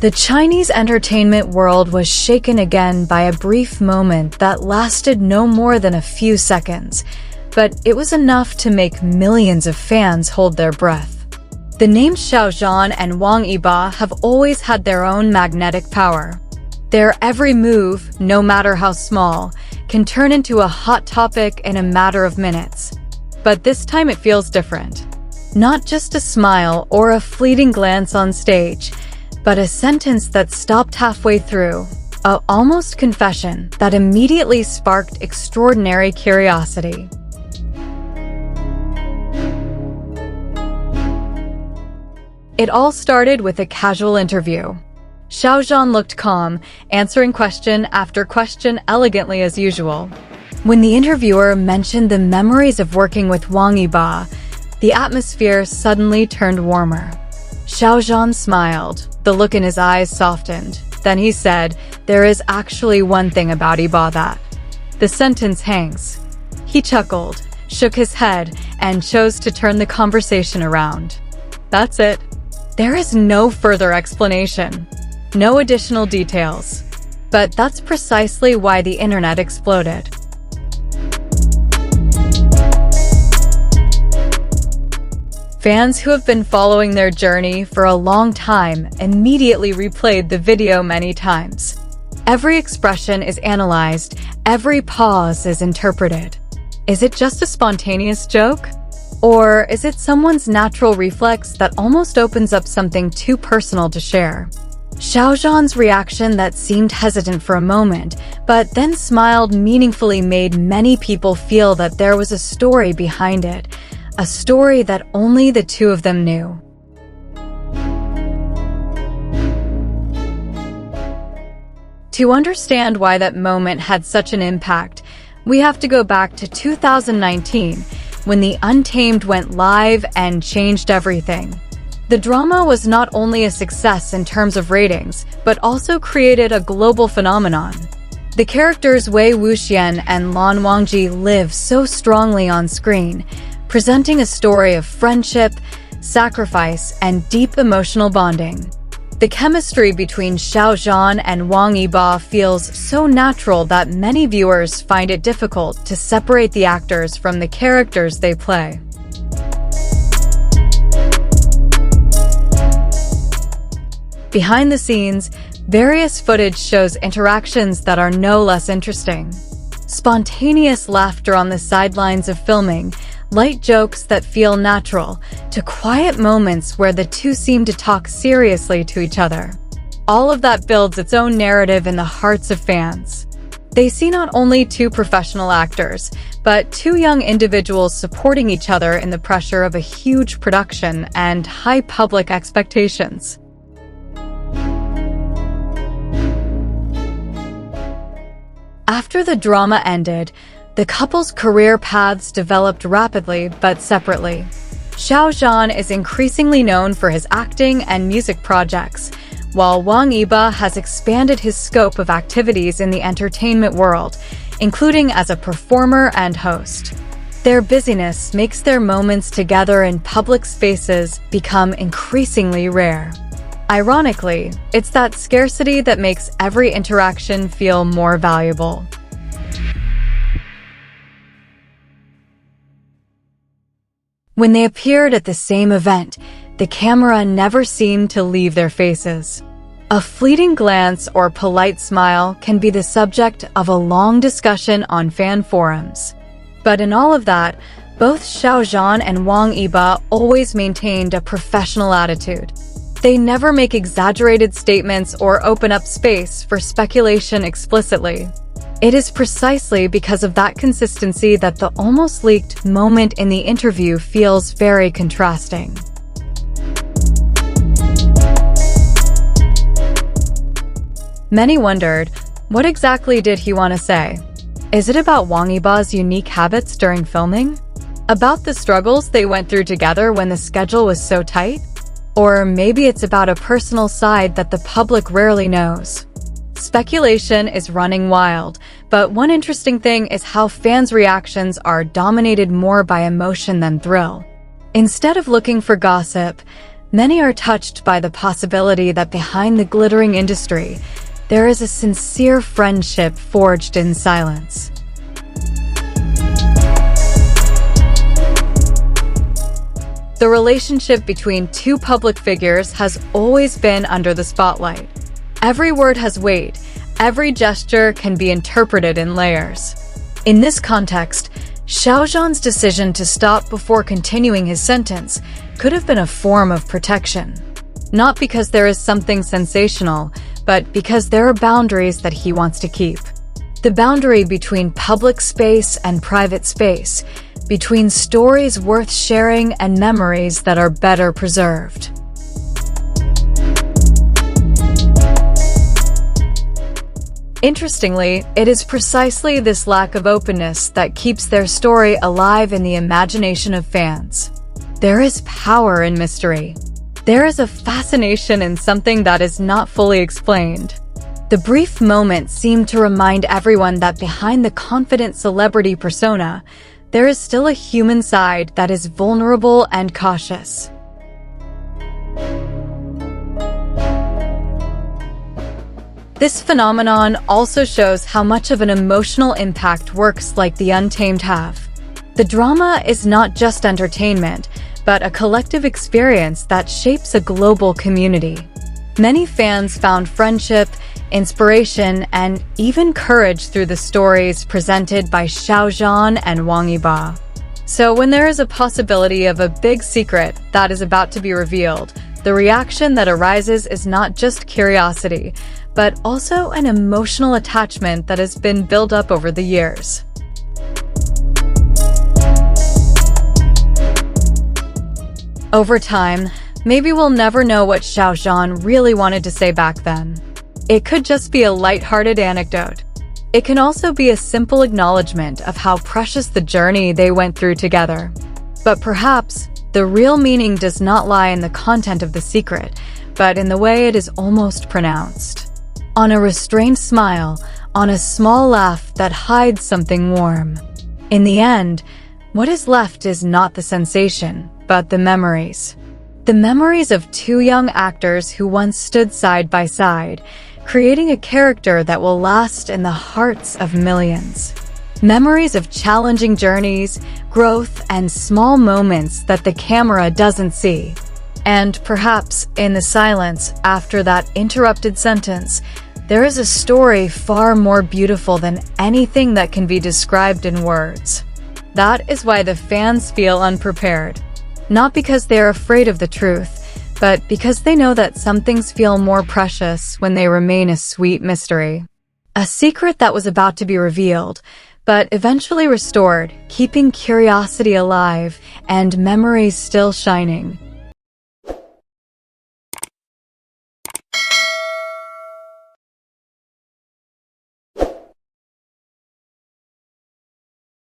The Chinese entertainment world was shaken again by a brief moment that lasted no more than a few seconds, but it was enough to make millions of fans hold their breath. The names Xiao Zhan and Wang Yibo have always had their own magnetic power. Their every move, no matter how small, can turn into a hot topic in a matter of minutes. But this time it feels different. Not just a smile or a fleeting glance on stage, but a sentence that stopped halfway through, an almost confession that immediately sparked extraordinary curiosity. It all started with a casual interview. Xiao Zhan looked calm, answering question after question elegantly as usual. When the interviewer mentioned the memories of working with Wang Yibo, the atmosphere suddenly turned warmer. Xiao Zhan smiled, the look in his eyes softened. Then he said, "There is actually one thing about Yibo that the sentence hangs." He chuckled, shook his head, and chose to turn the conversation around. That's it. There is no further explanation. No additional details. But that's precisely why the internet exploded. Fans who have been following their journey for a long time immediately replayed the video many times. Every expression is analyzed, every pause is interpreted. Is it just a spontaneous joke? Or is it someone's natural reflex that almost opens up something too personal to share? Xiao Zhan's reaction that seemed hesitant for a moment, but then smiled meaningfully made many people feel that there was a story behind it. A story that only the two of them knew. To understand why that moment had such an impact, we have to go back to 2019, when the Untamed went live and changed everything. The drama was not only a success in terms of ratings, but also created a global phenomenon. The characters Wei Wuxian and Lan Wangji live so strongly on screen, presenting a story of friendship, sacrifice, and deep emotional bonding. The chemistry between Xiao Zhan and Wang Yibo feels so natural that many viewers find it difficult to separate the actors from the characters they play. Behind the scenes, various footage shows interactions that are no less interesting. Spontaneous laughter on the sidelines of filming, light jokes that feel natural, to quiet moments where the two seem to talk seriously to each other. All of that builds its own narrative in the hearts of fans. They see not only two professional actors, but two young individuals supporting each other in the pressure of a huge production and high public expectations. After the drama ended, the couple's career paths developed rapidly but separately. Xiao Zhan is increasingly known for his acting and music projects, while Wang Yibo has expanded his scope of activities in the entertainment world, including as a performer and host. Their busyness makes their moments together in public spaces become increasingly rare. Ironically, it's that scarcity that makes every interaction feel more valuable. When they appeared at the same event, the camera never seemed to leave their faces. A fleeting glance or polite smile can be the subject of a long discussion on fan forums. But in all of that, both Xiao Zhan and Wang Yibo always maintained a professional attitude. They never make exaggerated statements or open up space for speculation explicitly. It is precisely because of that consistency that the almost leaked moment in the interview feels very contrasting. Many wondered, what exactly did he want to say? Is it about Wang Yibo's unique habits during filming? About the struggles they went through together when the schedule was so tight? Or maybe it's about a personal side that the public rarely knows. Speculation is running wild, but one interesting thing is how fans' reactions are dominated more by emotion than thrill. Instead of looking for gossip, Many are touched by the possibility that behind the glittering industry, there is a sincere friendship forged in silence. The relationship between two public figures has always been under the spotlight. Every word has weight, every gesture can be interpreted in layers. In this context, Xiao Zhan's decision to stop before continuing his sentence could have been a form of protection. Not because there is something sensational, but because there are boundaries that he wants to keep. The boundary between public space and private space, between stories worth sharing and memories that are better preserved. Interestingly, it is precisely this lack of openness that keeps their story alive in the imagination of fans. There is power in mystery. There is a fascination in something that is not fully explained. The brief moment seemed to remind everyone that behind the confident celebrity persona, there is still a human side that is vulnerable and cautious. This phenomenon also shows how much of an emotional impact works like the Untamed have. The drama is not just entertainment, but a collective experience that shapes a global community. Many fans found friendship, inspiration, and even courage through the stories presented by Xiao Zhan and Wang Yibo. So when there is a possibility of a big secret that is about to be revealed, the reaction that arises is not just curiosity, but also an emotional attachment that has been built up over the years. Over time, maybe we'll never know what Xiao Zhan really wanted to say back then. It could just be a lighthearted anecdote. It can also be a simple acknowledgement of how precious the journey they went through together. But perhaps, the real meaning does not lie in the content of the secret, but in the way it is almost pronounced. On a restrained smile, on a small laugh that hides something warm. In the end, what is left is not the sensation, but the memories. The memories of two young actors who once stood side by side, creating a character that will last in the hearts of millions. Memories of challenging journeys, growth, and small moments that the camera doesn't see. And perhaps, in the silence after that interrupted sentence, there is a story far more beautiful than anything that can be described in words. That is why the fans feel unprepared. Not because they are afraid of the truth, but because they know that some things feel more precious when they remain a sweet mystery. A secret that was about to be revealed, but eventually restored, keeping curiosity alive and memories still shining.